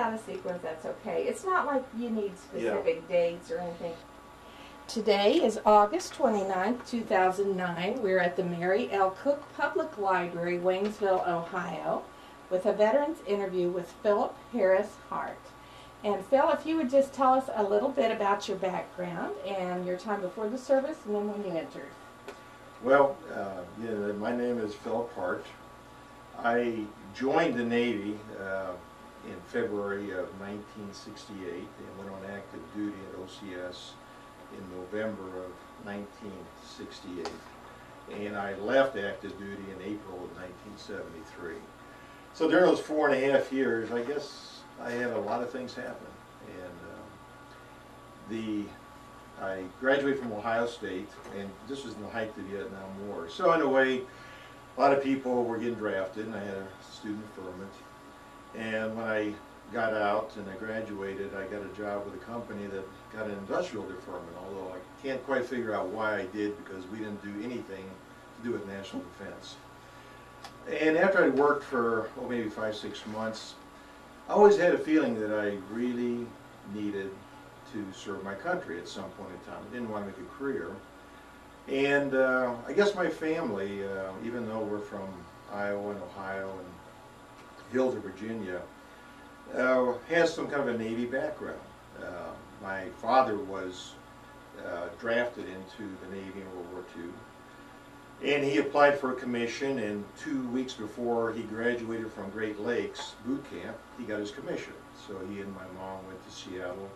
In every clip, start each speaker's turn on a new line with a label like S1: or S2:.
S1: out of sequence, that's okay. It's not like you need specific dates or anything. Today is August 29th, 2009. We're at the Mary L. Cook Public Library, Waynesville, Ohio, with a veterans interview with Philip Harris Hart. And Phil, if you would just tell us a little bit about your background and your time before the service and then when you entered.
S2: Well, my name is Philip Hart. I joined the Navy in February of 1968 and went on active duty at OCS in November of 1968. And I left active duty in April of 1973. So during those 4.5 years, I guess I had a lot of things happen. And I graduated from Ohio State, and this was in the height of the Vietnam War. So in a way, a lot of people were getting drafted, and I had a student deferment. And when I got out and I graduated, I got a job with a company that got an industrial deferment, although I can't quite figure out why I did, because we didn't do anything to do with national defense. And after I worked for, maybe 5-6 months, I always had a feeling that I really needed to serve my country at some point in time. I didn't want to make a career. And I guess my family, even though we're from Iowa and Ohio and Hilda, Virginia, has some kind of a Navy background. My father was drafted into the Navy in World War II. And he applied for a commission, and 2 weeks before he graduated from Great Lakes boot camp, he got his commission. So he and my mom went to Seattle,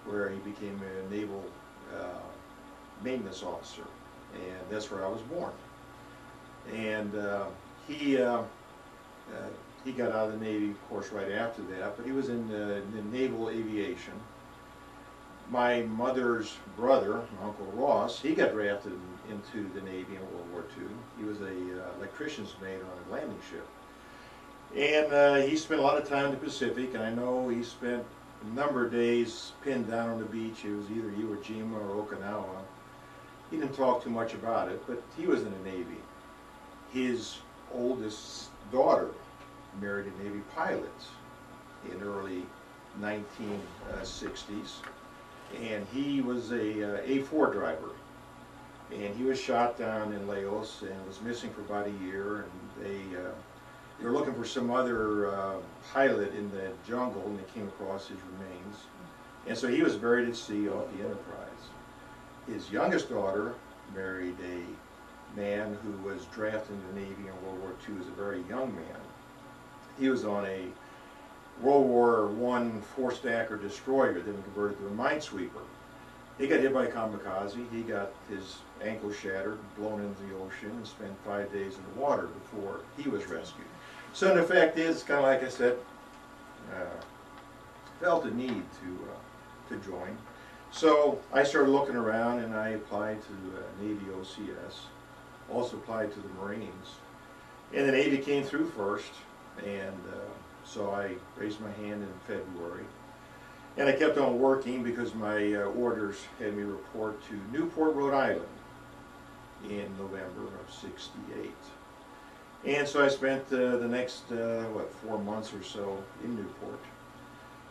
S2: where he became a naval maintenance officer, and that's where I was born. And he got out of the Navy, of course, right after that, but he was in naval aviation. My mother's brother, Uncle Ross, he got drafted into the Navy in World War II. He was an electrician's mate on a landing ship. And he spent a lot of time in the Pacific, and I know he spent a number of days pinned down on the beach. It was either Iwo Jima or Okinawa. He didn't talk too much about it, but he was in the Navy. His oldest daughter married a Navy pilot in early 1960s. And he was a A4 driver, and he was shot down in Laos and was missing for about a year, and they were looking for some other pilot in the jungle, and they came across his remains. And so he was buried at sea off the Enterprise. His youngest daughter married a man who was drafted into the Navy in World War II as a very young man. He was on a World War I four-stacker destroyer that was converted to a minesweeper. He got hit by a kamikaze. He got his ankle shattered, blown into the ocean, and spent 5 days in the water before he was rescued. So the fact is, kind of like I said, felt a need to join. So I started looking around, and I applied to Navy OCS, also applied to the Marines. And the Navy came through first, and so I raised my hand in February. And I kept on working because my orders had me report to Newport, Rhode Island in November of '68. And so I spent the next, 4 months or so in Newport.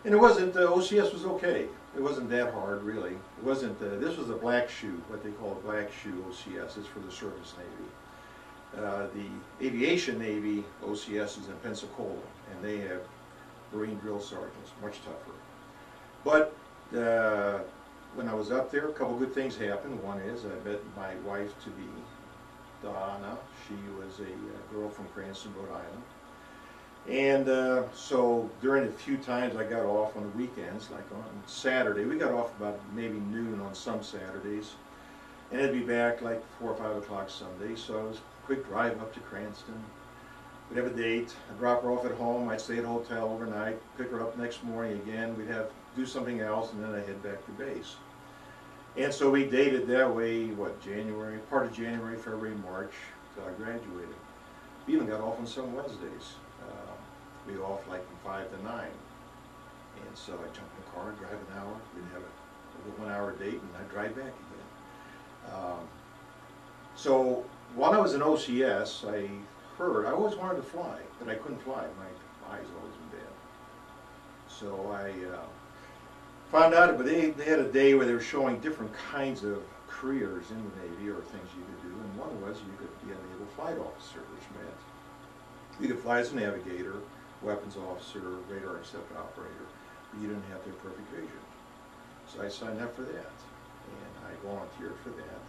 S2: And it wasn't, OCS was okay. It wasn't that hard, really. It wasn't, this was a black shoe, what they call a black shoe OCS. It's for the service Navy. The Aviation Navy OCS is in Pensacola, and they have Marine drill sergeants, much tougher. But when I was up there, a couple good things happened. One is I met my wife-to-be, Donna. She was a girl from Cranston, Rhode Island. And so during the few times I got off on the weekends, like on Saturday, we got off about maybe noon on some Saturdays, and I'd be back like 4 or 5 o'clock Sunday. So it was a quick drive up to Cranston. We'd have a date. I'd drop her off at home. I'd stay at a hotel overnight, pick her up next morning again. We'd do something else, and then I'd head back to base. And so we dated that way, January, part of January, February, March, till I graduated. We even got off on some Wednesdays. We were off like from 5 to 9. And so I jumped in the car, drive an hour. We'd have a 1 hour date, and I'd drive back again. So while I was in OCS, I always wanted to fly, but I couldn't fly. My eyes always been bad. so I found out, but they had a day where they were showing different kinds of careers in the Navy or things you could do, and one was you could be a naval flight officer, which meant you could fly as a navigator, weapons officer, radar intercept operator, but you didn't have to have perfect vision. So I signed up for that, and I volunteered for that.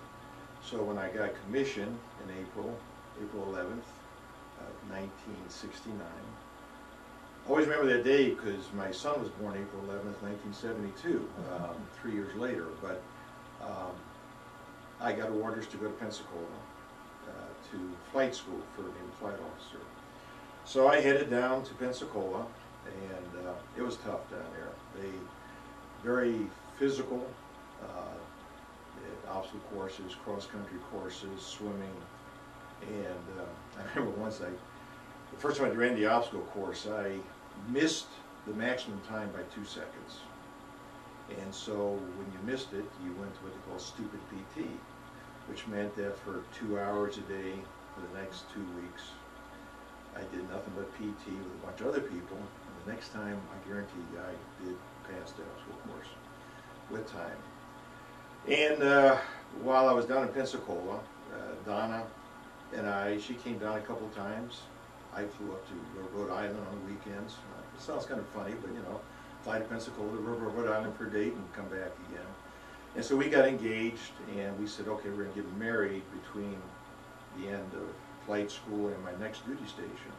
S2: So when I got commissioned in April 11th of 1969, I always remember that day because my son was born April 11th, 1972, 3 years later. But I got orders to go to Pensacola to flight school for a naval flight officer. So I headed down to Pensacola, and it was tough down there. They very physical, obstacle courses, cross-country courses, swimming, and I remember once the first time I ran the obstacle course, I missed the maximum time by 2 seconds. And so when you missed it, you went to what they call stupid PT, which meant that for 2 hours a day for the next 2 weeks, I did nothing but PT with a bunch of other people. And the next time, I guarantee you, I did pass the obstacle course with time. And while I was down in Pensacola, Donna and she came down a couple of times. I flew up to Rhode Island on the weekends. It sounds kind of funny, but you know, fly to Pensacola, Rhode Island for a date and come back again. And so we got engaged, and we said, okay, we're going to get married between the end of flight school and my next duty station.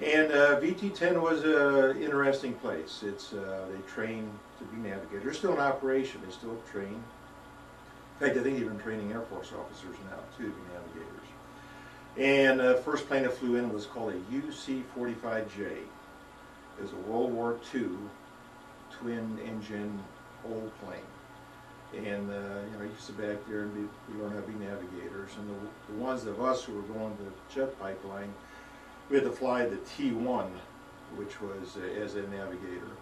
S2: And VT-10 was an interesting place. They train to be navigators. They're still in operation. They still train. In fact, I think they've been training Air Force officers now, too, to be navigators. And the first plane that flew in was called a UC-45J. It was a World War II twin-engine old plane. And you know, you sit back there and we learn how to be navigators. And the ones of us who were going to jet pipeline, we had to fly the T-1, which was as a navigator,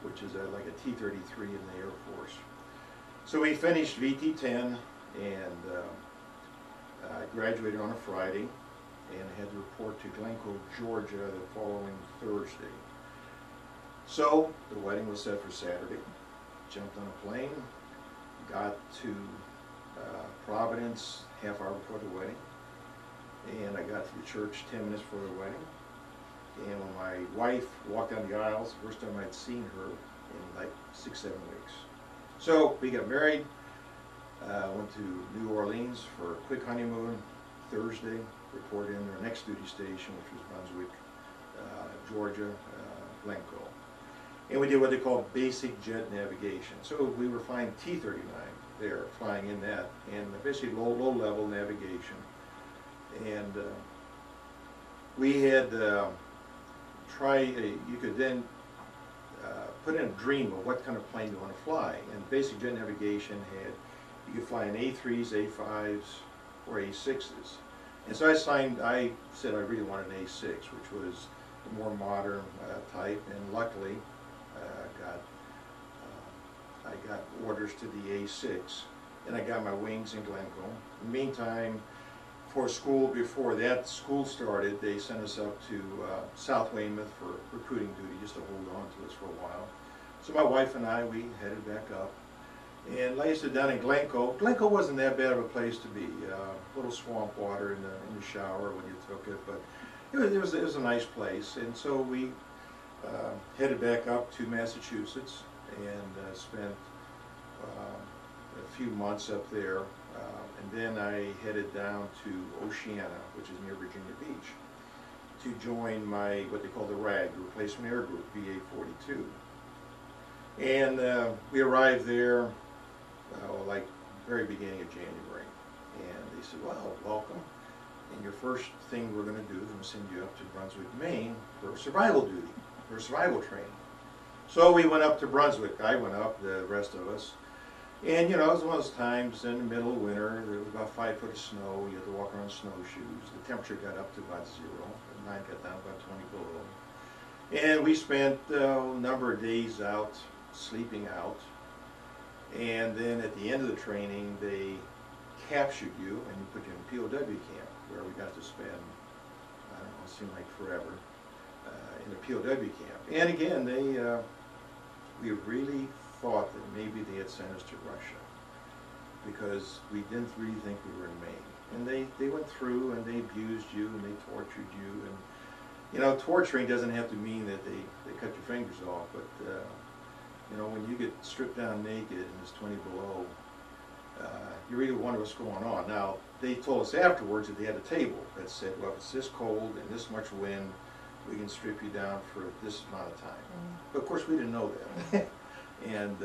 S2: which is like a T-33 in the Air Force. So we finished VT-10, and I graduated on a Friday, and I had to report to Glencoe, Georgia the following Thursday. So the wedding was set for Saturday. Jumped on a plane, got to Providence half hour before the wedding, and I got to the church 10 minutes before the wedding. And when my wife walked down the aisles, the first time I'd seen her in like 6-7 weeks. So we got married, went to New Orleans for a quick honeymoon. Thursday, reported in our next duty station, which was Brunswick, Georgia, Glencoe. And we did what they call basic jet navigation. So we were flying T-39 there, flying in that, and basically low-level navigation. And we had you could then put in a dream of what kind of plane you want to fly. And basic jet navigation had, you could fly in A3s, A5s, or A6s. And so I said I really wanted an A6, which was a more modern type, and luckily I got orders to the A6, and I got my wings in Glencoe. In the meantime, for school, before that school started, they sent us up to South Weymouth for recruiting duty, just to hold on to us for a while. So my wife and I, we headed back up. And like I said, down in Glencoe wasn't that bad of a place to be. A little swamp water in the shower when you took it, but it was a nice place. And so we headed back up to Massachusetts and spent a few months up there. And then I headed down to Oceana, which is near Virginia Beach, to join what they call the RAG, the Replacement Air Group, VA-42. And we arrived there like very beginning of January. And they said, well, welcome. And your first thing we're going to do is we're going to send you up to Brunswick, Maine for survival duty, for survival training. So we went up to Brunswick. I went up, the rest of us. And, you know, it was one of those times in the middle of winter. There was about 5 foot of snow. You had to walk around snowshoes. The temperature got up to about 0. The night got down about 20 below. And we spent a number of days out, sleeping out. And then at the end of the training, they captured you and you put you in POW camp, where we got to spend, I don't know, it seemed like forever. in a POW camp. And again, we really thought that maybe they had sent us to Russia because we didn't really think we were in Maine. And they went through and they abused you and they tortured you. And you know, torturing doesn't have to mean that they cut your fingers off, but you know, when you get stripped down naked and it's 20 below, you really wonder what's going on. Now, they told us afterwards that they had a table that said, well, if it's this cold and this much wind, we can strip you down for this amount of time. But of course, we didn't know that. And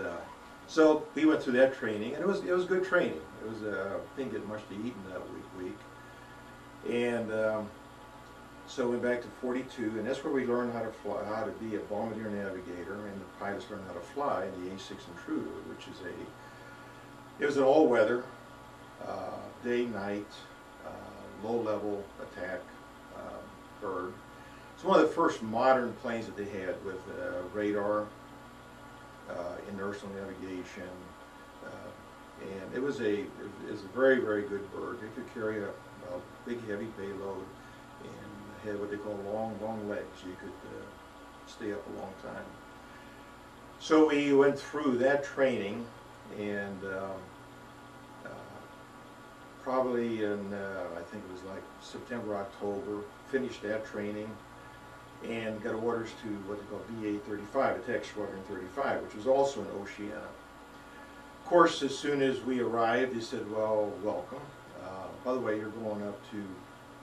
S2: so we went through that training, and it was good training. It was didn't get much to eat in that week. And so went back to 42, and that's where we learned how to fly, how to be a bombardier navigator, and the pilots learned how to fly the A6 Intruder, which is it was an all-weather, day, night, low-level attack bird. It's one of the first modern planes that they had with radar, inertial navigation, and it was a very, very good bird. It could carry a big, heavy payload and had what they call long legs. You could stay up a long time. So we went through that training, and probably in, I think it was like September, October, finished that training and got orders to what they call BA-35, Attack Squadron 35, which was also in Oceana. Of course, as soon as we arrived, they said, well, welcome. By the way, you're going up to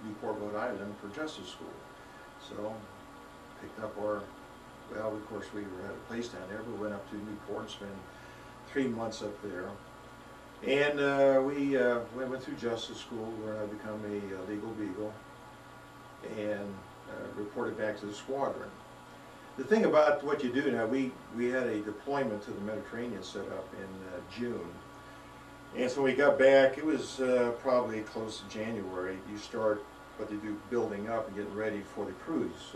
S2: Newport, Rhode Island for Justice School. So, picked up our, well, of course, we had a place down there, but we went up to Newport and spent 3 months up there. And we went through Justice School, learned how to become a legal beagle, and reported back to the squadron. The thing about what you do now, we had a deployment to the Mediterranean set up in June. And so when we got back, it was probably close to January. You start what they do, building up and getting ready for the cruise.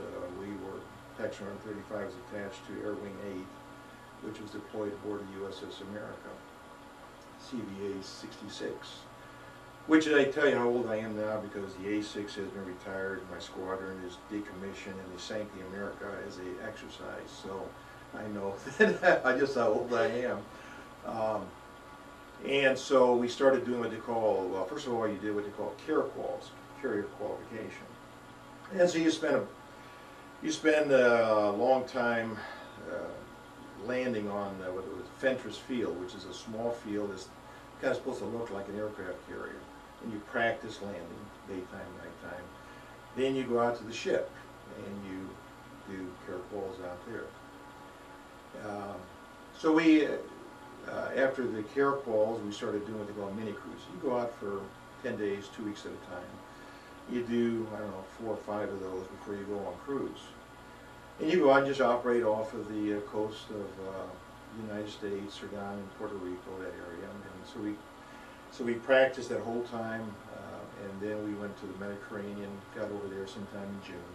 S2: Attack Squadron 35 was attached to Air Wing 8, which was deployed aboard the USS America, CVA 66. Which I tell you how old I am now, because the A6 has been retired, my squadron is decommissioned, and they sank the America as an exercise. So I know that I just how old I am. And so we started doing what they call, well, first of all, you did what they call Caracals, carrier qualification. And so you spend a long time landing on what was Fentress Field, which is a small field that's kind of supposed to look like an aircraft carrier. And you practice landing, daytime, nighttime. Then you go out to the ship, and you do Caracals out there. So we, after the Caracals, we started doing what they call mini cruises. You go out for 10 days, 2 weeks at a time. You do, I don't know, 4 or 5 of those before you go on cruise. And you go out and just operate off of the coast of the United States or down in Puerto Rico, that area. And so we practiced that whole time, and then we went to the Mediterranean, got over there sometime in June,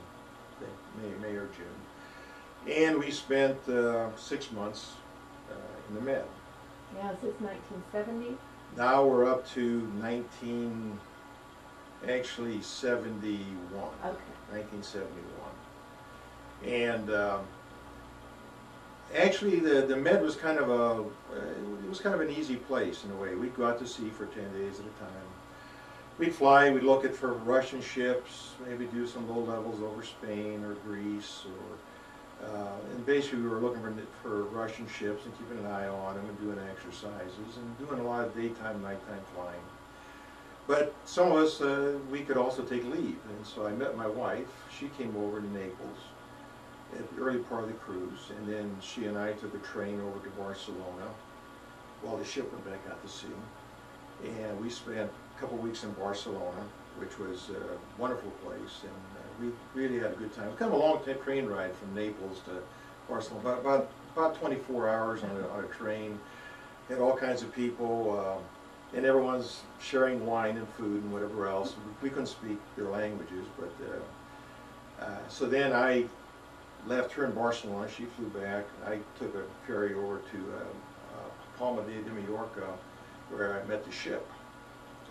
S2: I think May or June. And we spent 6 months in the Med.
S1: Now, is this 1970?
S2: Now we're up to 1971.
S1: Okay.
S2: 1971. And actually, the Med was kind of an easy place in a way. We'd go out to sea for 10 days at a time. We'd fly, we'd look for Russian ships, maybe do some low levels over Spain or Greece, and basically we were looking for Russian ships and keeping an eye on them and doing exercises and doing a lot of daytime, nighttime flying. But some of us, we could also take leave, and so I met my wife. She came over to Naples at the early part of the cruise, and then she and I took a train over to Barcelona while the ship went back out to sea. And we spent a couple weeks in Barcelona, which was a wonderful place, and we really had a good time. It was kind of a long train ride from Naples to Barcelona, about 24 hours on a train. Had all kinds of people, and everyone's sharing wine and food and whatever else. We couldn't speak their languages, but so then I left her in Barcelona. She flew back. I took a ferry over to Palma de Mallorca, where I met the ship.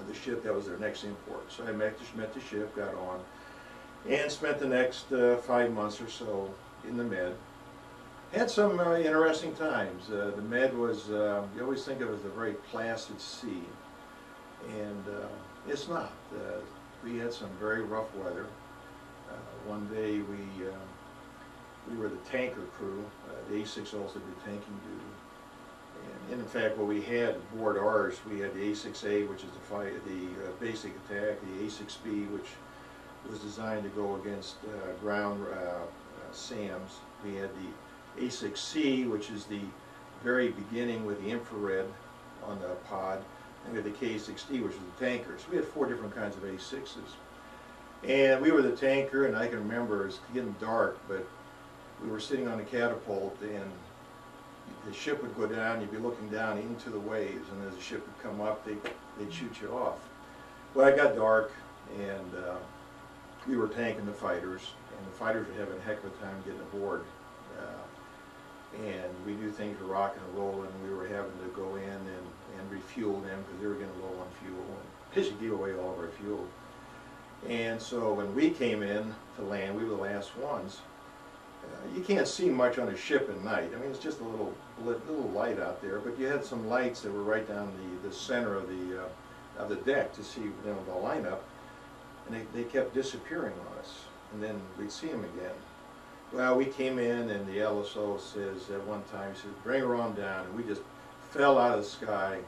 S2: The ship that was their next import. So I met the ship, got on, and spent the next 5 months or so in the Med. Had some interesting times. The Med was, you always think of it as a very placid sea, and it's not. We had some very rough weather. One day we were the tanker crew. The A6 also did tanking duty. And in fact, what we had aboard ours, we had the A6A, which is the basic attack, the A6B, which was designed to go against ground SAMs. We had the A6C, which is the very beginning with the infrared on the pod, and we had the K6D, which was the tanker. So we had 4 different kinds of A6s. And we were the tanker, and I can remember it was getting dark, but we were sitting on a catapult, and the ship would go down, you'd be looking down into the waves, and as the ship would come up, they'd shoot you off. Well, it got dark, and we were tanking the fighters, and the fighters were having a heck of a time getting aboard. And we knew things were rocking and rolling, and we were having to go in and refuel them because they were getting low on fuel, and basically gave away all of our fuel. And so when we came in to land, we were the last ones. You can't see much on a ship at night. I mean, it's just a little light out there, but you had some lights that were right down the center of the deck to see, you know, the lineup, and they kept disappearing on us, and then we'd see them again. Well, we came in, and the LSO says at one time, he says, "Bring her on down," and we just fell out of the sky,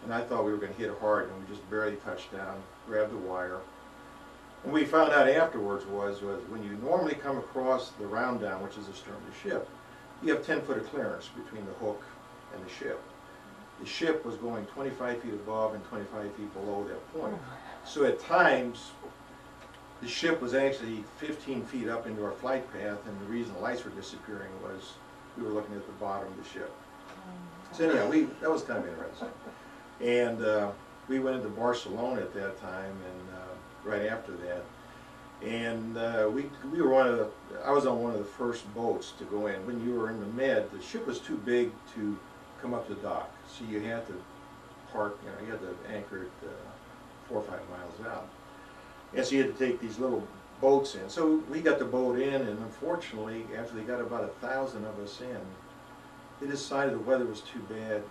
S2: and I thought we were going to hit hard, and we just barely touched down, grabbed the wire. And we found out afterwards was when you normally come across the round down, which is the stern of the ship, you have 10 foot of clearance between the hook and the ship. The ship was going 25 feet above and 25 feet below that point. So at times, the ship was actually 15 feet up into our flight path, and the reason the lights were disappearing was we were looking at the bottom of the ship. So anyhow, that was kind of interesting. And we went into Barcelona at that time, and right after that, and we were I was on one of the first boats to go in. When you were in the Med, the ship was too big to come up to the dock, so you had to park, you know, you had to anchor it 4 or 5 miles out, and so you had to take these little boats in. So we got the boat in, and unfortunately, after they got about 1,000 of us in, they decided the weather was too bad,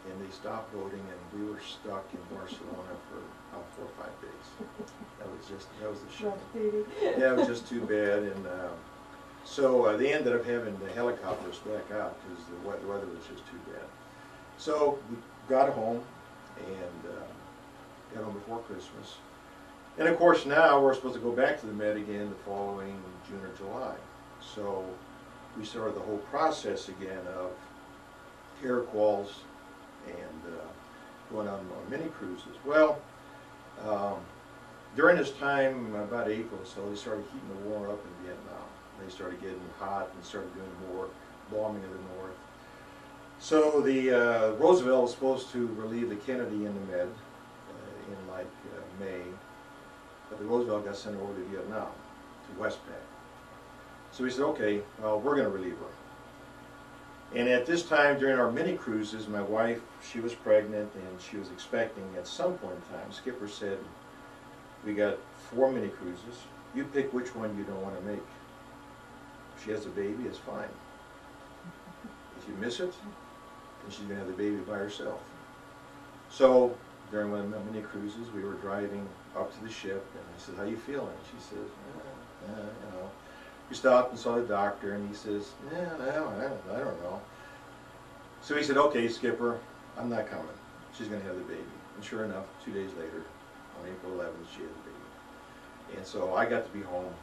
S2: and they stopped boating, and we were stuck in Barcelona for about 4 or 5 days. That was the shame. Yeah, it was just too bad, and so they ended up having the helicopters back out because the weather was just too bad. So we got home, and got home before Christmas. And of course now we're supposed to go back to the Med again the following June or July. So we started the whole process again of Caracals and going on mini cruises. Well, during this time, about April or so, they started heating the war up in Vietnam. They started getting hot and started doing more bombing of the North. So the Roosevelt was supposed to relieve the Kennedy in the Med in like May, but the Roosevelt got sent over to Vietnam, to Westpac. So we said, okay, well, we're going to relieve her. And at this time, during our mini cruises, my wife, she was pregnant and she was expecting at some point in time. Skipper said, we got 4 mini cruises. You pick which one you don't want to make. If she has a baby, it's fine. If you miss it, then she's going to have the baby by herself. So during one of the mini cruises, we were driving up to the ship, and I said, "How you feeling?" She says, you know. We stopped and saw the doctor, and he says, I don't know. So he said, "Okay, Skipper, I'm not coming. She's going to have the baby." And sure enough, 2 days later, on April 11th, she had the baby. And so I got to be home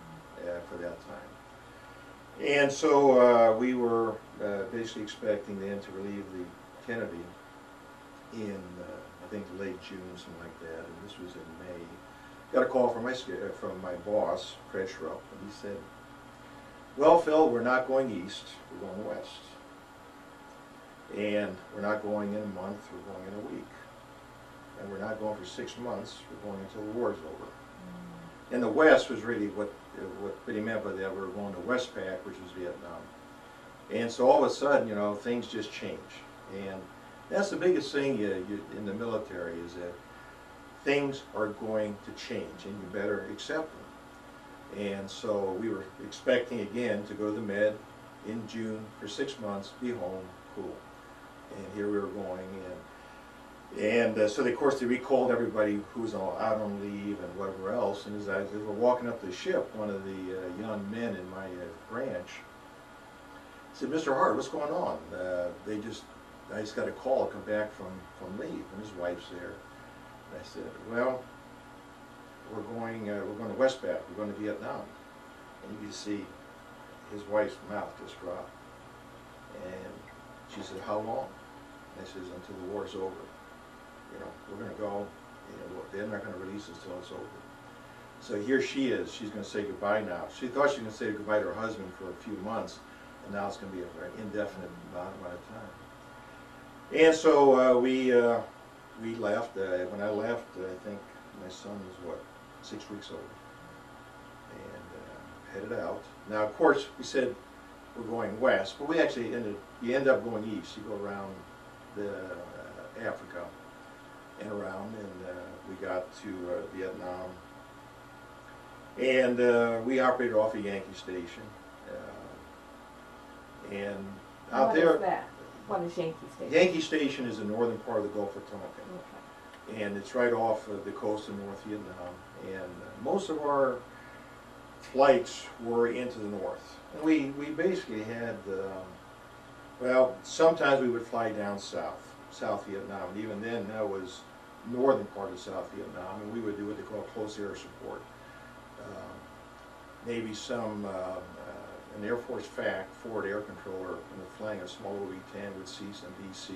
S2: for that time. And so we were basically expecting then to relieve the Kennedy in, I think, late June, something like that, and this was in May. Got a call from my boss, Fred Schrupp, and he said, "Well, Phil, we're not going east, we're going west. And we're not going in a month, we're going in a week. And we're not going for 6 months, we're going until the war's over." And the west was really what he meant by that. We were going to Westpac, which was Vietnam. And so all of a sudden, you know, things just change. And that's the biggest thing in the military, is that things are going to change, and you better accept them. And so we were expecting again to go to the Med in June for 6 months, be home, cool. And here we were going, and so of course they recalled everybody who was out on leave and whatever else. And as we were walking up the ship, one of the young men in my branch said, "Mr. Hart, what's going on?" I just got a call to come back from leave, and his wife's there. And I said, "Well, we're going to Westpac. We're going to Vietnam." And you can see his wife's mouth just dropped. And she said, "How long?" And I says, "Until the war's over. You know, we're going to go. You know, they're not going to release us until it's over." So here she is. She's going to say goodbye now. She thought she was going to say goodbye to her husband for a few months, and now it's going to be a very indefinite amount of time. And so we left. When I left, I think my son was, what, 6 weeks old, and headed out. Now, of course, we said we're going west, but we actually you end up going east. You go around Africa and around, and we got to Vietnam, and we operated off a Yankee station, and out there.
S1: What is that? What is Yankee Station?
S2: Yankee Station is the northern part of the Gulf of Tonkin.
S1: Okay.
S2: And it's right off the coast of North Vietnam. And most of our flights were into the north. And we basically had, well, sometimes we would fly down South Vietnam. And even then, that was northern part of South Vietnam. And we would do what they call close air support. Maybe an Air Force FAC, forward air controller, when they're flying a small OV-10, would see some DC,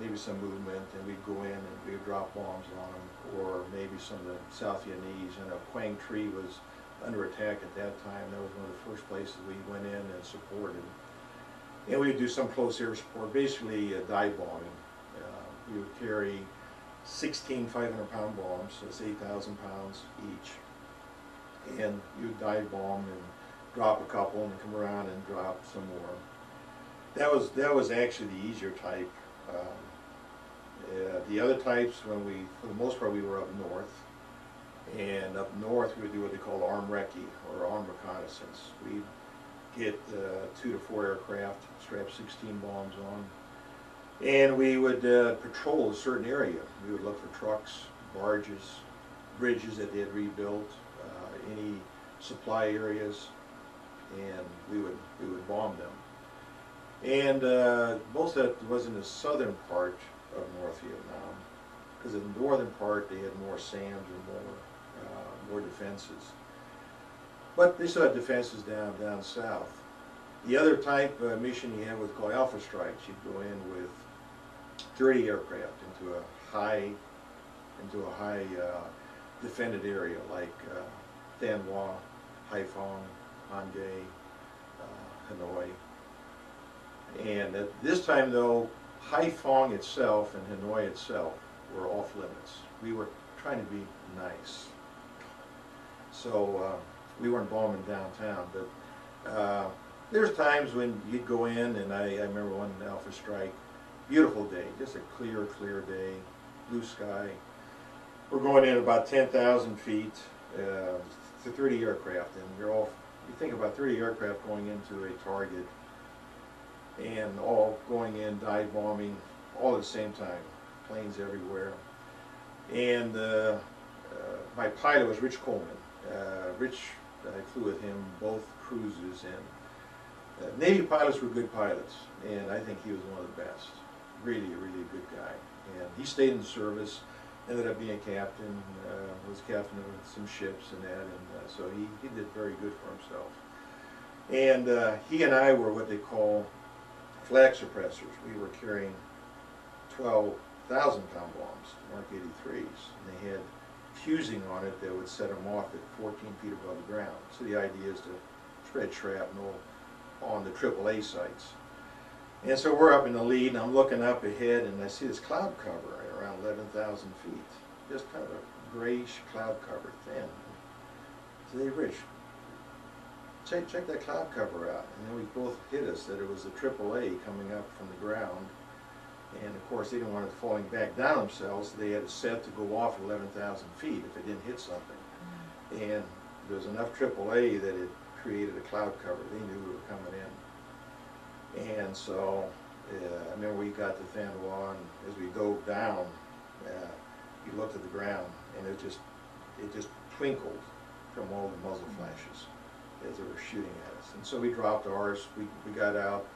S2: maybe some movement, and we'd go in and we'd drop bombs on them, or maybe some of the South Vietnamese. And Quang Tri was under attack at that time. That was one of the first places we went in and supported. And we would do some close air support, basically dive bombing. We would carry 16 500-pound bombs, so it's 8,000 pounds each. And you would dive bomb and drop a couple, and then come around and drop some more. That was actually the easier type. The other types, for the most part, we were up north. And up north, we would do what they call armed recce, or armed reconnaissance. We'd get 2 to 4 aircraft, strap 16 bombs on, and we would patrol a certain area. We would look for trucks, barges, bridges that they had rebuilt, any supply areas, and we would bomb them. And most of that was in the southern part of North Vietnam, because in the northern part they had more SAMs or more defenses. But they still had defenses down south. The other type of mission you had was called Alpha Strikes. You'd go in with 30 aircraft into a high defended area like Thanh Hoa, Haiphong, Hanyang, Hanoi. And at this time, though, Haiphong itself and Hanoi itself were off limits. We were trying to be nice. So we weren't bombing downtown, but there's times when you'd go in, and I remember one Alpha Strike, beautiful day, just a clear day, blue sky. We're going in about 10,000 feet to 30 aircraft, and you think about 30 aircraft going into a target, and all going in, dive bombing, all at the same time, planes everywhere. And my pilot was Rich Coleman. Rich, I flew with him both cruises, and Navy pilots were good pilots, and I think he was one of the best. Really a good guy. And he stayed in the service, ended up being a captain, was captain of some ships and that, and so he did very good for himself. And he and I were what they call flag suppressors. We were carrying 12,000-pound bombs, Mark 83s, and they had fusing on it that would set them off at 14 feet above the ground. So the idea is to spread shrapnel on the AAA sites. And so we're up in the lead, and I'm looking up ahead, and I see this cloud cover at around 11,000 feet. Just kind of a grayish cloud cover, thin. So hey, Rich, check that cloud cover out. And then we both hit us that it was the AAA coming up from the ground. And of course, they didn't want it falling back down themselves, so they had it set to go off at 11,000 feet if it didn't hit something. And there was enough AAA that it created a cloud cover. They knew we were coming in. And so, I remember we got to Thanwa, and as we dove down, you looked at the ground, and it just twinkled from all the muzzle flashes as they were shooting at us. And so we dropped ours, we got out,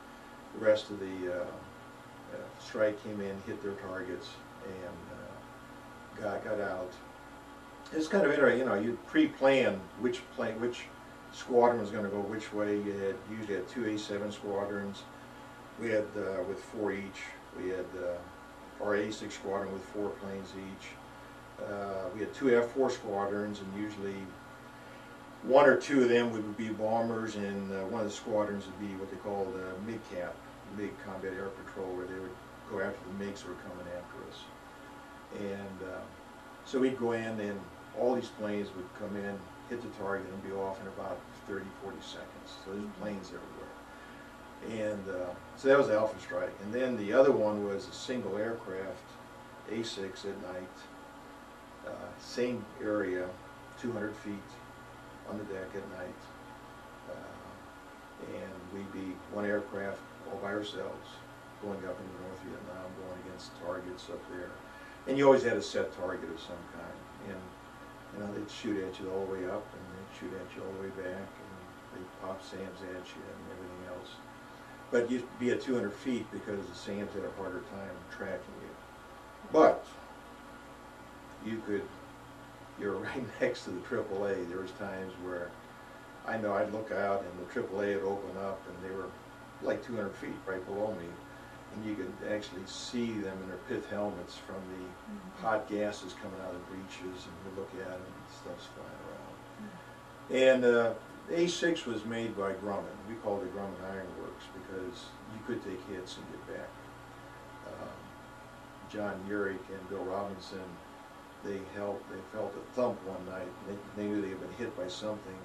S2: the rest of the strike came in, hit their targets, and got out. It's kind of interesting, you know, you pre-plan which squadron was going to go which way. You usually had 2 A7 squadrons. We had, with 4 each, we had our A6 squadron with 4 planes each. We had 2 F4 squadrons, and usually 1 or 2 of them would be bombers, and one of the squadrons would be what they called MiG-CAP, MiG Combat Air Patrol, where they would go after the MiGs that were coming after us. And so we'd go in, and all these planes would come in, hit the target, and be off in about 30, 40 seconds. So there's planes everywhere. And so that was the Alpha Strike. And then the other one was a single aircraft, A6 at night, same area, 200 feet on the deck at night. And we'd be 1 aircraft all by ourselves, going up into North Vietnam, going against targets up there. And you always had a set target of some kind. And you know, they'd shoot at you all the way up, and they'd shoot at you all the way back, and they'd pop SAMs at you and everything else. But you'd be at 200 feet because the SAMs had a harder time tracking you. But you're right next to the AAA. There was times where I know I'd look out and the AAA would open up, and they were like 200 feet right below me. And you could actually see them in their pith helmets from the hot gases coming out of the breeches, and you look at them and stuff's flying around. And A6 was made by Grumman. We called it Grumman Ironworks because you could take hits and get back. John Urich and Bill Robinson, they felt a thump one night. They knew they had been hit by something.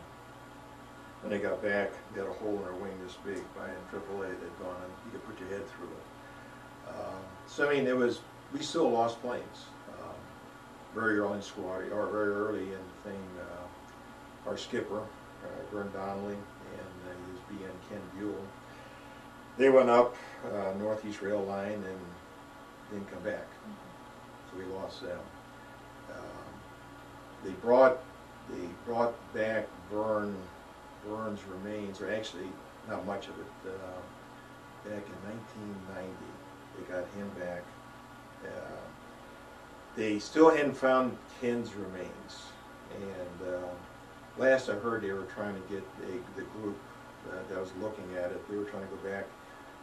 S2: When they got back, they had a hole in their wing this big by a AAA. They'd gone, and you could put your head through it. So I mean, we still lost planes. Very early in squad, or very early in the thing, our skipper, Vern Donnelly, and his BN Ken Buell, they went up Northeast Rail Line and didn't come back. So we lost them. They brought back Vern's remains, or actually not much of it, back in 1990. They got him back. They still hadn't found Ken's remains, and last I heard they were trying to get the group that was looking at it, they were trying to go back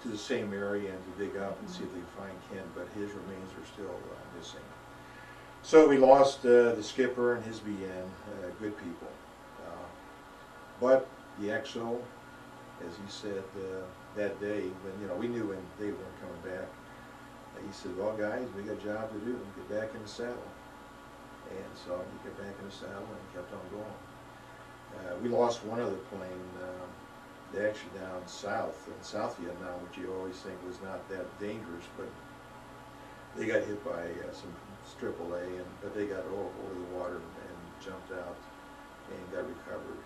S2: to the same area and to dig up and see if they could find Ken, but his remains are still missing. So we lost the skipper and his BN, good people. But the XO, as he said that day, when we knew when they weren't coming back, he said, "Well, guys, we got a job to do. Get back in the saddle." And so we got back in the saddle and kept on going. We lost one other plane, actually down south in South Vietnam, which you always think was not that dangerous, but they got hit by some AAA, but they got over the water and jumped out and got recovered.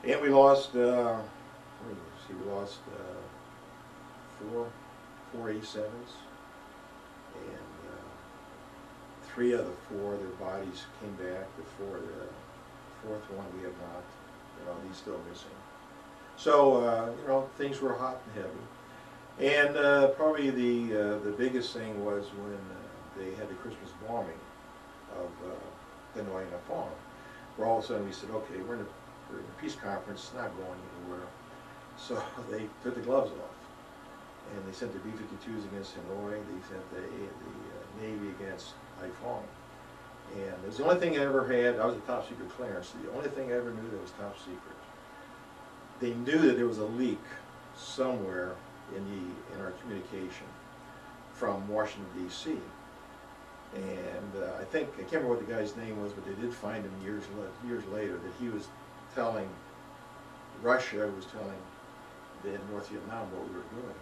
S2: And we lost, we lost four A7s, and 3 of the 4, their bodies came back. The fourth one we have not. He's still missing. So things were hot and heavy, and probably the biggest thing was when they had the Christmas bombing of Hanoi and Haiphong, where all of a sudden we said, okay, we're in a peace conference, it's not going anywhere. So they took the gloves off, and they sent the B-52s against Hanoi, they sent the Navy against Haiphong. And it was the only thing I ever had. I was a top secret clearance, so the only thing I ever knew that was top secret. They knew that there was a leak somewhere in our communication from Washington, D.C. And I can't remember what the guy's name was, but they did find him years later, that he was telling, Russia was telling North Vietnam what we were doing.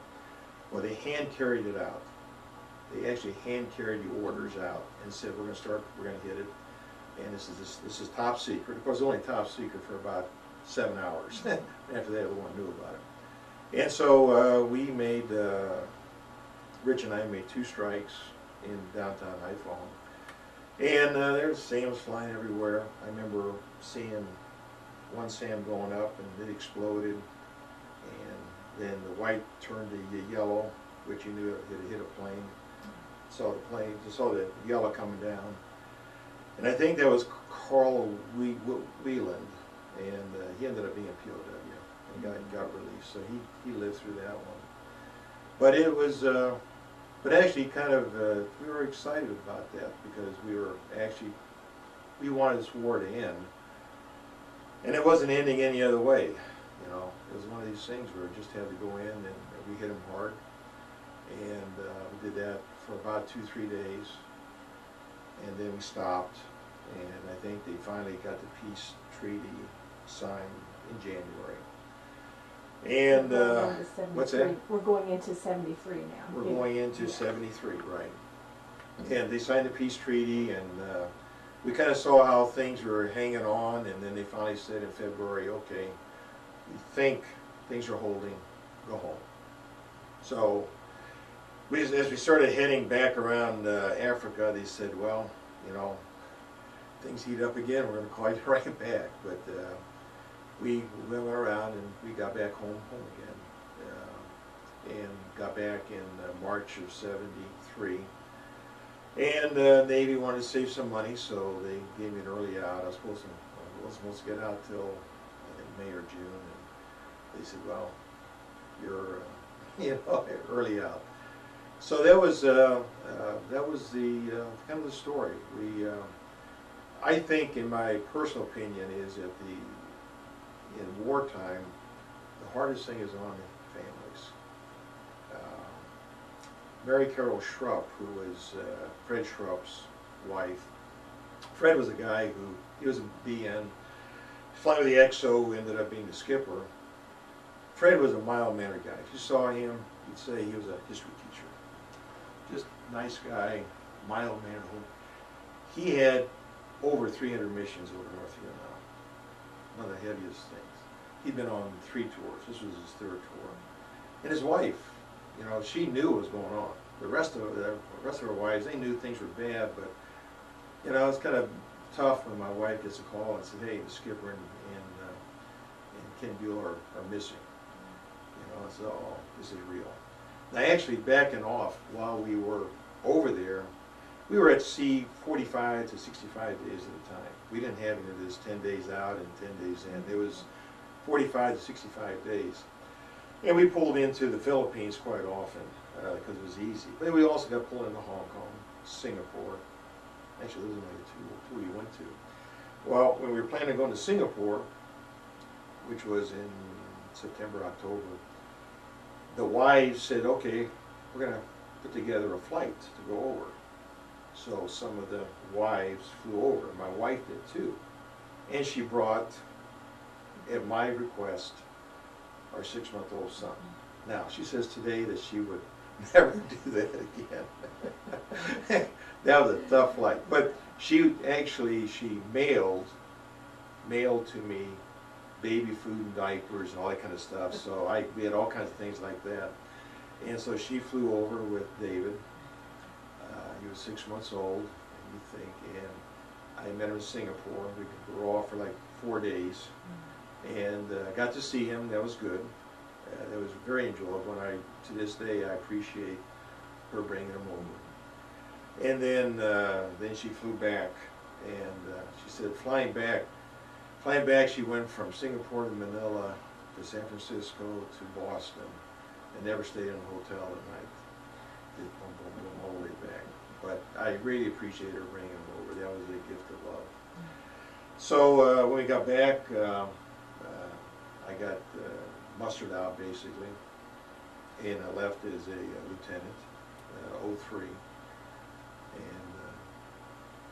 S2: Well, they hand carried it out. They actually hand carried the orders out and said, we're going to hit it. and this is top secret. Of course, it was only top secret for about 7 hours. After that, everyone knew about it. And so we made, Rich and I made 2 strikes in downtown Haiphong. And there's SAMs flying everywhere. I remember seeing one SAM going up and it exploded. And then the white turned to yellow, which you knew it had hit a plane. Saw the plane, saw the yellow coming down. And I think that was Carl Wieland, and he ended up being a POW and got released. So he lived through that one. But it was, but actually kind of, we were excited about that because we wanted this war to end. And it wasn't ending any other way, you know. It was one of these things where we just had to go in and we hit them hard. And we did that for about 2-3 days. And then we stopped. And I think they finally got the peace treaty signed in January. And what's that?
S1: We're going into 73 now.
S2: We're going into 73, right. And they signed the peace treaty, and we kind of saw how things were hanging on, and then they finally said in February, okay, we think things are holding, go home. So as we started heading back around Africa, they said, well, you know, things heat up again, we're going to call you right back. But we went around and we got back home again, and got back in March of '73. And the Navy wanted to save some money, so they gave me an early out. I was supposed to get out till I think May or June, and they said, well, you're you know, early out. So that was the kind of the story. I think, in my personal opinion, is that in wartime, the hardest thing is on the families. Mary Carol Schrupp, who was Fred Schrupp's wife. Fred was a guy he was a BN, flying with the XO, ended up being the skipper. Fred was a mild-mannered guy. If you saw him, you'd say he was a history teacher. Just nice guy, mild-mannered. He had over 300 missions over North Vietnam. One of the heaviest things. He'd been on 3 tours. This was his 3rd tour. And his wife, you know, she knew what was going on. The rest of her wives, they knew things were bad, but you know, it's kind of tough when my wife gets a call and says, "Hey, the skipper and Ken Buell are missing." You know, so this is real. Now, actually, backing off while we were over there, we were at sea 45 to 65 days at a time. We didn't have any of this 10 days out and 10 days in. It was 45 to 65 days. And we pulled into the Philippines quite often because it was easy. But then we also got pulled into Hong Kong, Singapore. Actually, those are only the 2 we went to. Well, when we were planning on going to Singapore, which was in September, October, the wives said, okay, we're going to put together a flight to go over. So some of the wives flew over. My wife did too. And she brought, at my request, our 6-month-old son. Now, she says today that she would never do that again. That was a tough flight. But she mailed to me baby food and diapers and all that kind of stuff. So we had all kinds of things like that. And so she flew over with David. He was 6 months old, and you think, and I met him in Singapore. We were off for like 4 days, and got to see him. That was good. That was very enjoyable, and to this day, I appreciate her bringing him over. And then she flew back, and she said flying back, she went from Singapore to Manila to San Francisco to Boston, and never stayed in a hotel at night. Did boom, boom, boom, all the way back. But I really appreciate her bringing him over. That was a gift of love. So when we got back, I got mustered out basically, and I left as a lieutenant, 03, and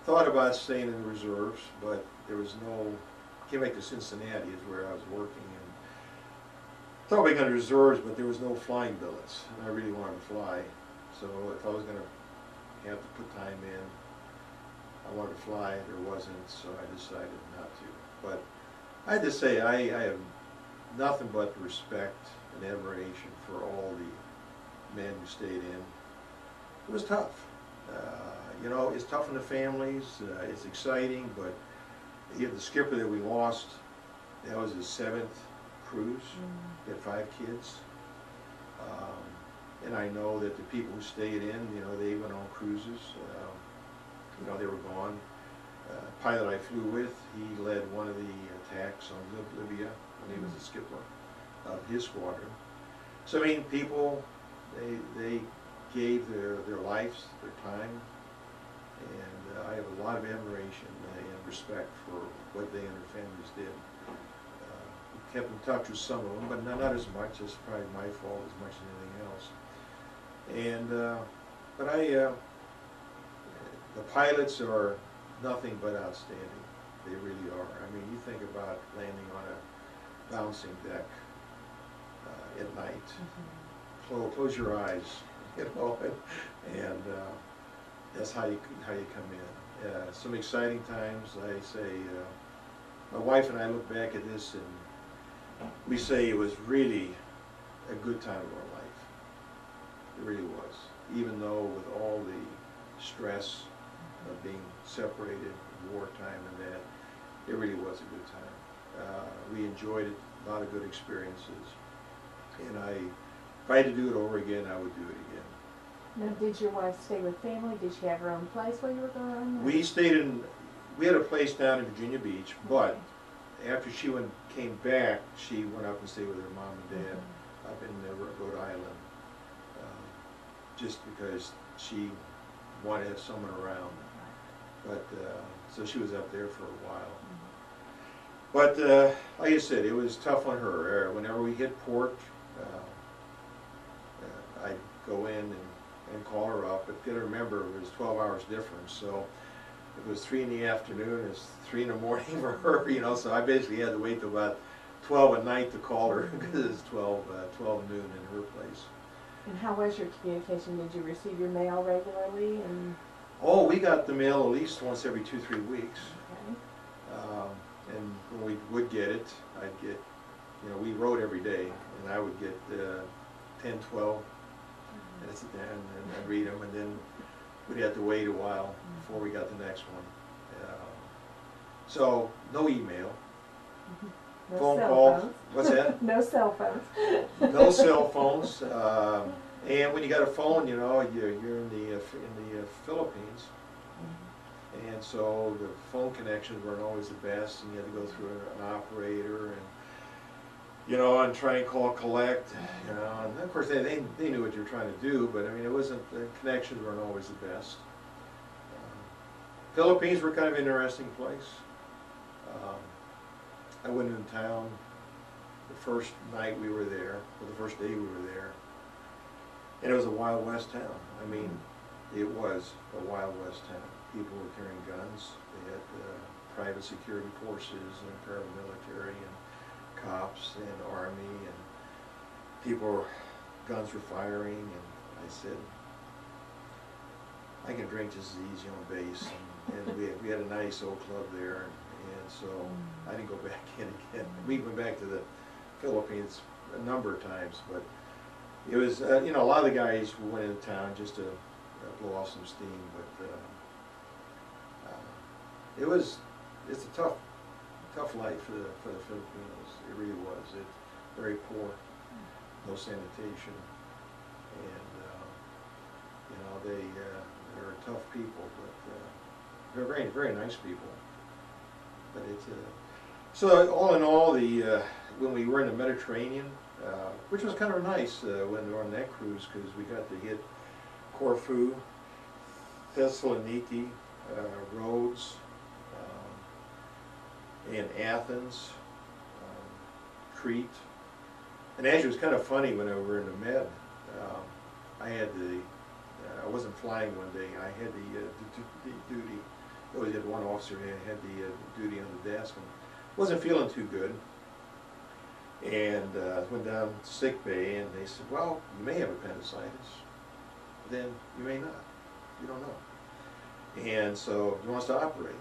S2: thought about staying in the reserves, but there was no, came back to Cincinnati is where I was working, and thought we got in reserves, but there was no flying billets, and I really wanted to fly. So if I was going to have to put time in, I wanted to fly, there wasn't, so I decided not to. But I have to say, I have nothing but respect and admiration for all the men who stayed in. It was tough. You know, it's tough on the families, it's exciting, but you have the skipper that we lost, that was his 7th cruise. He had 5 kids. And I know that the people who stayed in, you know, they went on cruises. You know, they were gone. Pilot I flew with, he led one of the attacks on Libya when he was the skipper of his squadron. So I mean, people, they gave their lives, their time, and I have a lot of admiration and respect for what they and their families did. We kept in touch with some of them, but not as much. It's probably my fault as much as anything else. And but the pilots are nothing but outstanding. They really are. I mean, you think about landing on a bouncing deck at night. Close your eyes, you know, and that's how you come in. Some exciting times. I say, my wife and I look back at this and we say it was really a good time of our life. It really was, even though with all the stress of being separated, wartime and that, it really was a good time. We enjoyed it, a lot of good experiences, and if I had to do it over again, I would do it again.
S1: Now, did your wife stay with family? Did she have her own place while you were gone?
S2: We had a place down in Virginia Beach, but after she came back, she went up and stayed with her mom and dad up in Rhode Island, just because she wanted to have someone around. But so she was up there for a while. But like I said, it was tough on her. Whenever we hit port, I'd go in and call her up. But you got to remember, it was 12 hours difference. So if it was 3 in the afternoon, it's 3 in the morning for her. You know, so I basically had to wait till about 12 at night to call her because it's 12 noon in her place.
S1: And how was your communication? Did you receive your mail regularly? And
S2: oh, we got the mail at least once every 2-3 weeks.
S1: okay.
S2: And when we would get it, I'd get, you know, we wrote every day, and I would get 10, 12, and I'd sit down and I'd read them, and then we'd have to wait a while before we got the next one. So, no email.
S1: No
S2: Phone
S1: cell
S2: calls.
S1: phones.
S2: What's that?
S1: No cell phones.
S2: No cell phones. And when you got a phone, you know, you're in the Philippines, and so the phone connections weren't always the best, and you had to go through an operator, and you know, and try and call collect, you know, and of course they knew what you were trying to do, but I mean, it wasn't, the connections weren't always the best. Philippines were kind of an interesting place. I went into town the first night we were there, or the first day we were there, and it was a Wild West town. I mean, it was a Wild West town. People were carrying guns. They had private security forces and paramilitary and cops and army, and guns were firing, and I said, I can drink just as easy on base. And we had a nice old club there, and so I didn't go back in again. We went back to the Philippines a number of times, but it was, you know, a lot of the guys went into town just to blow off some steam, but it's a tough life for the Filipinos. It really was. It's very poor, no sanitation, and you know, they're tough people, but they're very, very nice people. But it's so all in all, when we were in the Mediterranean, which was kind of nice when we were on that cruise, because we got to hit Corfu, Thessaloniki, Rhodes, and Athens, Crete. And actually, it was kind of funny when we were in the Med. I wasn't flying one day. I had the duty. I always had one officer who had the duty on the desk, and wasn't feeling too good. And went down to sick bay, and they said, well, you may have appendicitis, then you may not. You don't know. And so he wants to operate.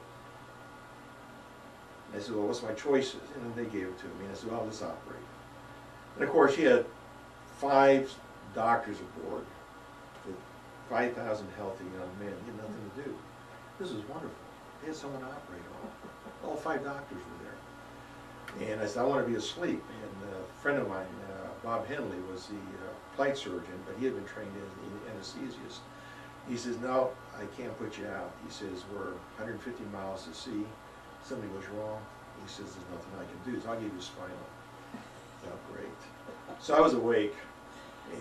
S2: I said, well, what's my choices? And they gave it to me. And I said, well, let's operate. And of course, he had 5 doctors aboard with 5,000 healthy young men. He had nothing to do. This was wonderful. They had someone to operate on. All 5 doctors were there. And I said, I want to be asleep. And a friend of mine, Bob Henley, was the flight surgeon, but he had been trained as an anesthesiast. He says, no, I can't put you out. He says, we're 150 miles to sea. Something goes wrong. He says, there's nothing I can do, so I'll give you spinal. Oh, great. So I was awake,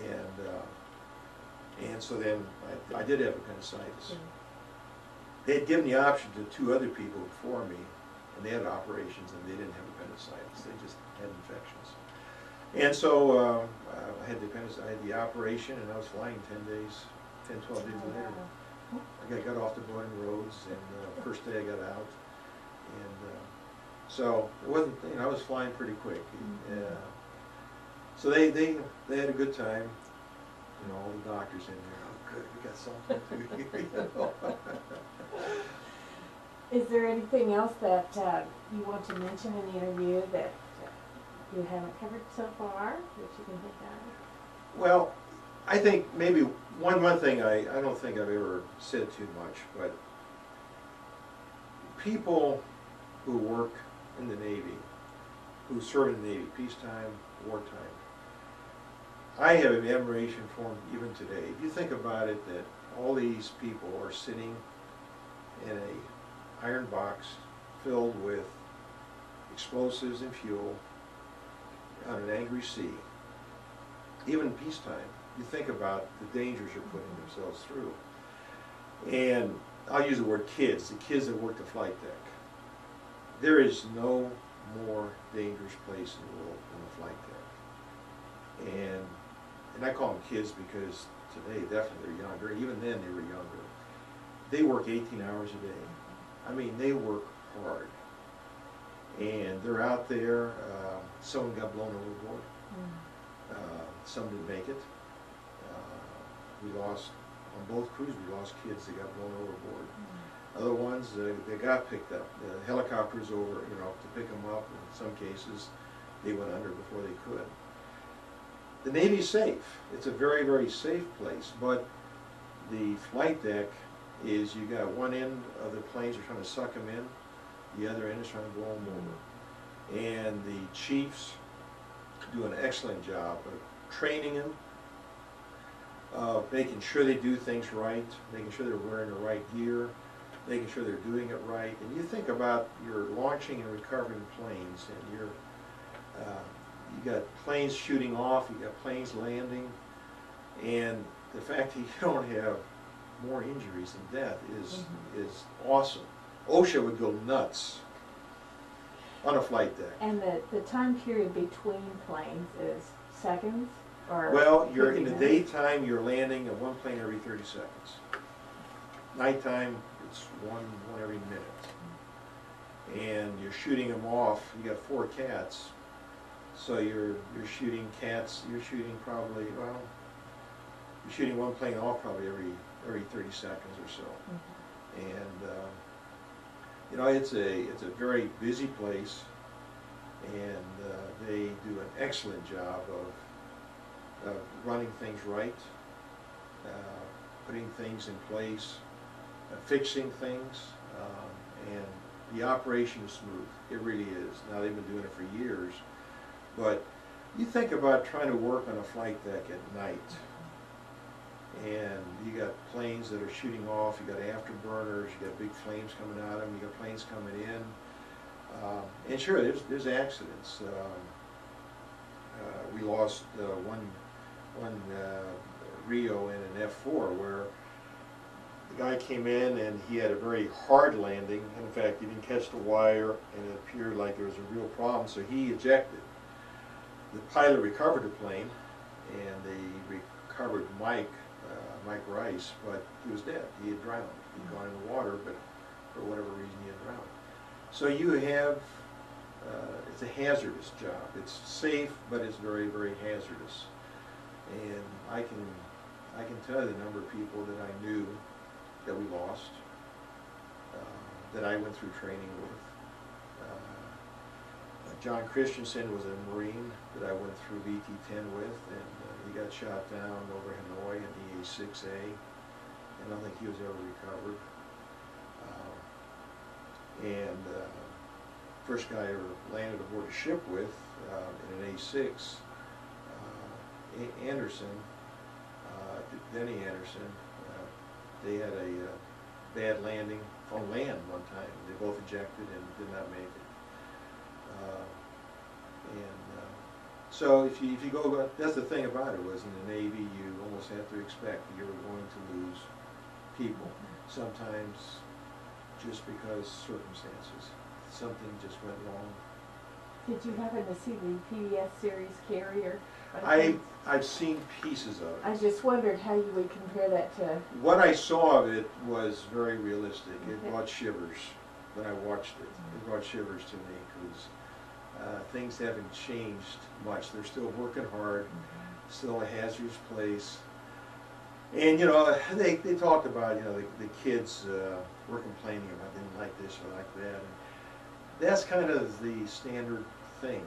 S2: and so then I did have appendicitis. They had given the option to 2 other people before me, and they had operations, and they didn't have appendicitis. They just had infections. And so I had the operation, and I was flying 10, 12 days later. I got off the Boarding Roads, and the first day I got out. And so it wasn't, I was flying pretty quick. So they had a good time. All the doctors in there. Oh, good, we got something.
S1: Is there anything else that you want to mention in the interview that you haven't covered so far that you can think of?
S2: Well, I think maybe one thing I don't think I've ever said too much, but people who work in the Navy, who serve in the Navy, peacetime, wartime, I have an admiration for them even today. If you think about it, that all these people are sitting in an iron box filled with explosives and fuel on an angry sea, even in peacetime, you think about the dangers you're putting themselves through. And I'll use the word kids, the kids that work the flight deck. There is no more dangerous place in the world than the flight deck. And I call them kids because today definitely they're younger. Even then they were younger. They work 18 hours a day. I mean, they work hard. And they're out there. Someone got blown overboard. Some didn't make it. We lost, on both cruises, we lost kids that got blown overboard. Other ones, they got picked up. The helicopters over, to pick them up. In some cases, they went under before they could. The Navy's safe. It's a very, very safe place, but the flight deck is, you got one end of the planes are trying to suck them in, the other end is trying to blow them over. And the chiefs do an excellent job of training them, making sure they do things right, making sure they're wearing the right gear, making sure they're doing it right. And you think about your launching and recovering planes, and you got planes shooting off, you got planes landing, and the fact that you don't have more injuries than death is awesome. OSHA would go nuts on a flight deck.
S1: And the time period between planes is seconds? Or
S2: well, you're in the daytime, you're landing at one plane every 30 seconds. Nighttime, it's one every minute. And you're shooting them off. You got 4 cats, so you're shooting cats. You're shooting probably, well, you're shooting one plane off probably every 30 seconds or so. And it's a very busy place, and they do an excellent job of running things right, putting things in place, fixing things, and the operation is smooth. It really is. Now, they've been doing it for years, but you think about trying to work on a flight deck at night, and you got planes that are shooting off, you got afterburners, you got big flames coming out of them, you got planes coming in, and sure, there's accidents. We lost one Rio in an F4 where the guy came in and he had a very hard landing. In fact, he didn't catch the wire, and it appeared like there was a real problem, so he ejected. The pilot recovered the plane, and they recovered Mike Rice, but he was dead. He had drowned. He'd gone in the water, but for whatever reason he had drowned. So you have, it's a hazardous job. It's safe, but it's very, very hazardous. And I can tell you the number of people that I knew that we lost, that I went through training with. John Christensen was a Marine that I went through VT-10 with, and he got shot down over Hanoi in the A6A, and I don't think he was ever recovered. First guy I ever landed aboard a ship with in an A6, Anderson, Denny Anderson, they had a bad landing on land one time. They both ejected and did not make it. So if you go, that's the thing about it, was in the Navy you almost have to expect you're going to lose people. Sometimes just because circumstances. Something just went wrong.
S1: Did you happen to see the PBS series Carrier?
S2: I've seen pieces of it.
S1: I just wondered how you would compare that to...
S2: What I saw of it was very realistic. It brought shivers when I watched it. It brought shivers to me because things haven't changed much. They're still working hard, still a hazardous place. And, you know, they talked about, you know, the kids were complaining about didn't like this or like that. And that's kind of the standard thing.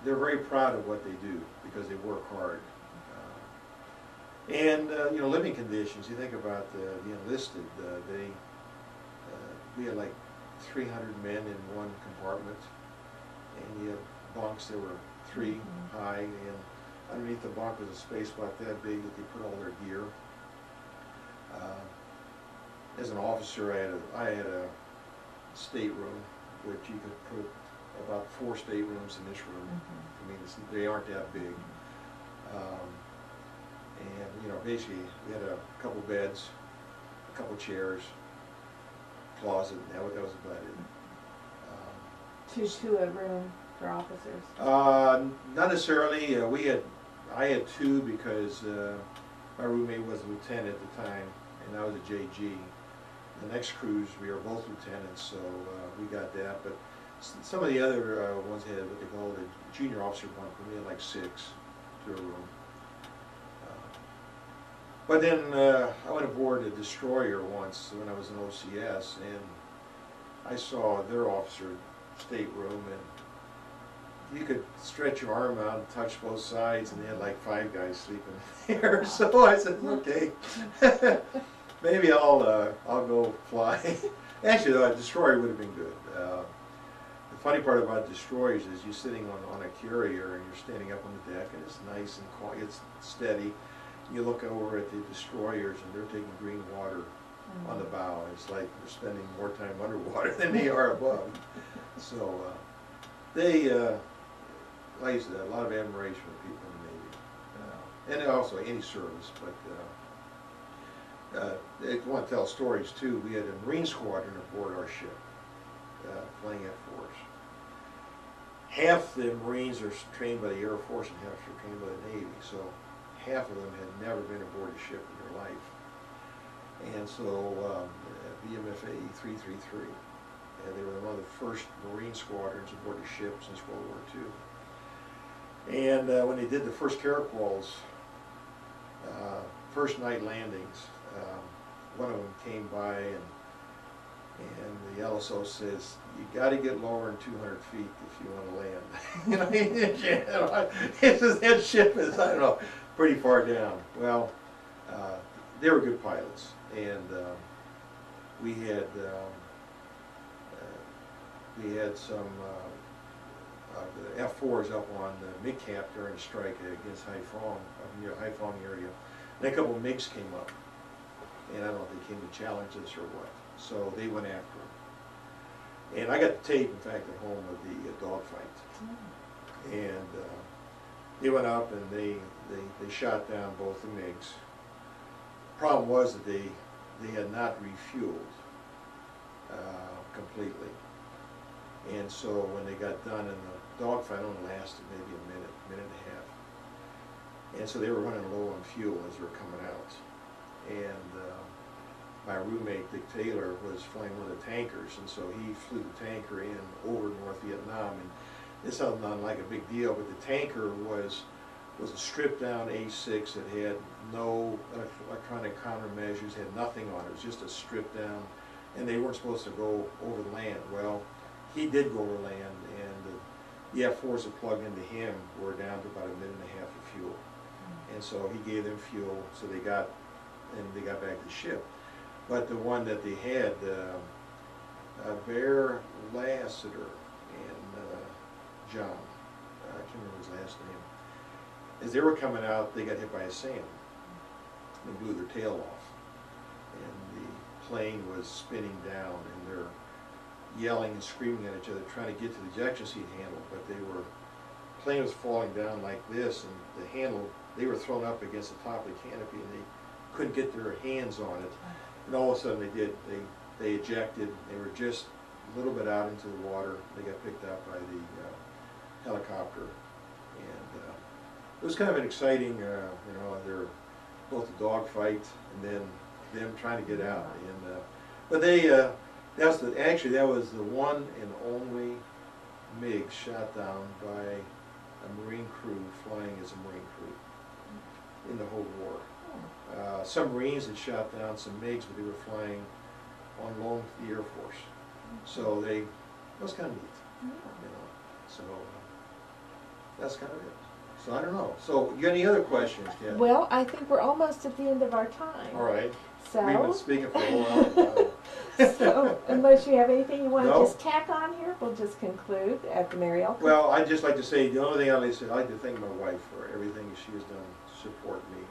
S2: They're very proud of what they do because they work hard. You know, living conditions, you think about the enlisted, we had like 300 men in one compartment, and you had bunks that were 3 high, and underneath the bunk was a space about that big that they put all their gear. As an officer, I had a stateroom, which you could put about 4 staterooms in this room. I mean, they aren't that big. And, you know, basically, we had a couple beds, a couple chairs, closet, and that was about it.
S1: To a room for officers?
S2: Not necessarily. I had 2 because my roommate was a lieutenant at the time, and I was a JG. The next cruise, we were both lieutenants, so we got that. But some of the other ones had what they call the junior officer bunk. We had like 6 to a room. But then I went aboard a destroyer once when I was in OCS, and I saw their officer stateroom, and you could stretch your arm out and touch both sides, and they had like 5 guys sleeping there. So I said, okay, maybe I'll go fly. Actually, though, a destroyer would have been good. The funny part about destroyers is you're sitting on a carrier and you're standing up on the deck, and it's nice and quiet, it's steady. You look over at the destroyers and they're taking green water on the bow. It's like they're spending more time underwater than they are above. So they, like I said, a lot of admiration for people in the Navy. And also any service, but I want to tell stories too. We had a Marine squadron aboard our ship, flying F-4s. Half the Marines are trained by the Air Force and half are trained by the Navy. So half of them had never been aboard a ship in their life. And so VMFA 333, and they were one of the first Marine squadrons aboard a ship since World War II. And when they did the first Caracals, first night landings, one of them came by and the LSO says, you got to get lower than 200 feet if you want to land. It says that ship is, I don't know, pretty far down. Well, they were good pilots, and we had some the F-4s up on the MiG-Cap during a strike against Haiphong, near Haiphong area. And a couple of MiGs came up, and I don't know if they came to challenge us or what. So they went after them. And I got the tape, in fact, at home of the dogfight. And they went up and they shot down both the MiGs. Problem was that they had not refueled completely. And so when they got done, and the dogfight only lasted maybe a minute and a half. And so they were running low on fuel as they were coming out. And my roommate, Dick Taylor, was flying one of the tankers, and so he flew the tanker in over North Vietnam. And this sounds not like a big deal, but the tanker was a stripped-down A6 that had no electronic countermeasures, had nothing on it. It was just a stripped-down, and they weren't supposed to go over the land. Well, he did go over land, and the F4s that plugged into him were down to about 1.5 minutes of fuel. And so he gave them fuel, so they got back to the ship. But the one that they had, Bear Lassiter and John, I can't remember his last name, as they were coming out, they got hit by a sand and blew their tail off. And the plane was spinning down, and they're yelling and screaming at each other, trying to get to the ejection seat handle, but the plane was falling down like this, and the handle, they were thrown up against the top of the canopy, and they couldn't get their hands on it. And all of a sudden they did. They ejected. They were just a little bit out into the water. They got picked up by the helicopter, and it was kind of an exciting, you know, they're both a dogfight and then them trying to get out. And but they, that was the one and only MiG shot down by a Marine crew flying as a Marine crew in the whole war. Some Marines had shot down some MiGs, but they were flying on loan with the Air Force. So it was kind of neat, you know. So that's kind of it. So I don't know. So you got any other questions, Ken?
S1: Well, I think we're almost at the end of our time.
S2: All right.
S1: So
S2: we've been speaking for a while.
S1: So unless you have anything you want to
S2: No.
S1: just tack on here, we'll just conclude at the Mary L.
S2: Well, I'd just like to say, the only thing I'd like to say, I'd like to thank my wife for everything she has done to support me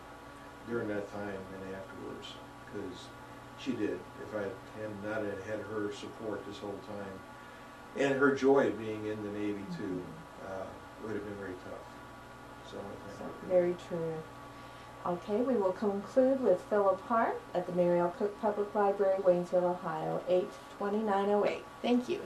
S2: during that time and afterwards, because she did. If I had not had her support this whole time, and her joy of being in the Navy too, it would have been very tough. So I want to thank her.
S1: Very true. Okay, we will conclude with Philip Hart at the Mary L. Cook Public Library, Waynesville, Ohio, 82908. Thank you.